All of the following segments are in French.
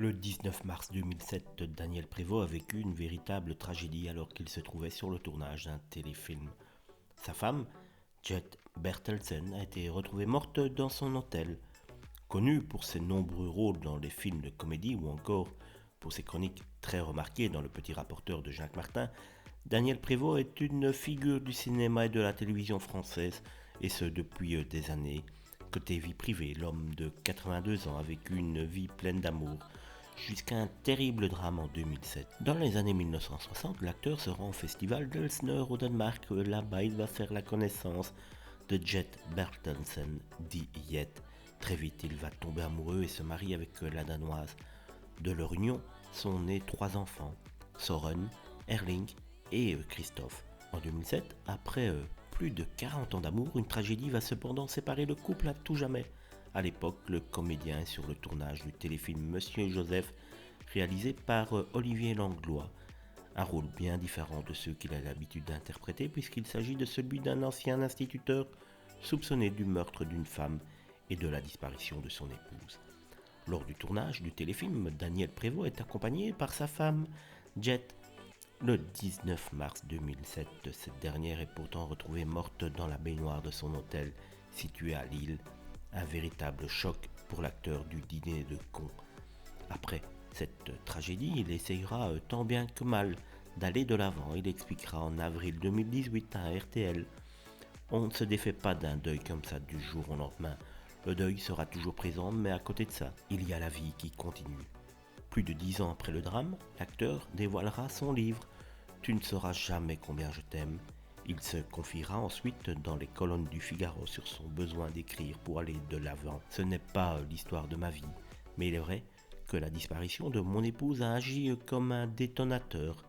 Le 19 mars 2007, Daniel Prévost a vécu une véritable tragédie alors qu'il se trouvait sur le tournage d'un téléfilm. Sa femme, Jet Bertelsen, a été retrouvée morte dans son hôtel. Connu pour ses nombreux rôles dans les films de comédie ou encore pour ses chroniques très remarquées dans Le Petit Rapporteur de Jacques Martin, Daniel Prévost est une figure du cinéma et de la télévision française, et ce depuis des années. Côté vie privée, l'homme de 82 ans a vécu une vie pleine d'amour, jusqu'à un terrible drame en 2007. Dans les années 1960, l'acteur se rend au festival d'Elsner au Danemark. Là-bas, il va faire la connaissance de Jet Bertelsen, dit Jet. Très vite, il va tomber amoureux et se marie avec la Danoise. De leur union sont nés 3 enfants, Soren, Erling et Christophe. En 2007, après plus de 40 ans d'amour, une tragédie va cependant séparer le couple à tout jamais. À l'époque, le comédien est sur le tournage du téléfilm Monsieur Joseph, réalisé par Olivier Langlois. Un rôle bien différent de ceux qu'il a l'habitude d'interpréter, puisqu'il s'agit de celui d'un ancien instituteur soupçonné du meurtre d'une femme et de la disparition de son épouse. Lors du tournage du téléfilm, Daniel Prévost est accompagné par sa femme, Jet. Le 19 mars 2007, cette dernière est pourtant retrouvée morte dans la baignoire de son hôtel situé à Lille. Un véritable choc pour l'acteur du dîner de cons. Après cette tragédie, il essayera tant bien que mal d'aller de l'avant. Il expliquera en avril 2018 à RTL: on ne se défait pas d'un deuil comme ça du jour au lendemain. Le deuil sera toujours présent, mais à côté de ça, il y a la vie qui continue. Plus de 10 ans après le drame, l'acteur dévoilera son livre « Tu ne sauras jamais combien je t'aime ». Il se confiera ensuite dans les colonnes du Figaro sur son besoin d'écrire pour aller de l'avant. Ce n'est pas l'histoire de ma vie, mais il est vrai que la disparition de mon épouse a agi comme un détonateur.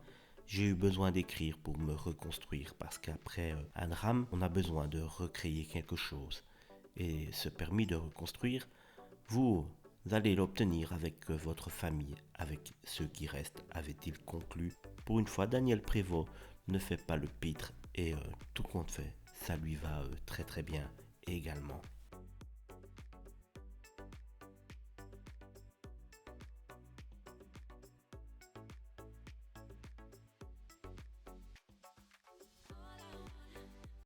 J'ai eu besoin d'écrire pour me reconstruire, parce qu'après un drame, on a besoin de recréer quelque chose. Et ce permis de reconstruire, vous allez l'obtenir avec votre famille, avec ceux qui restent, avait-il conclu. Pour une fois, Daniel Prévost ne fait pas le pitre et tout compte fait, ça lui va très très bien également.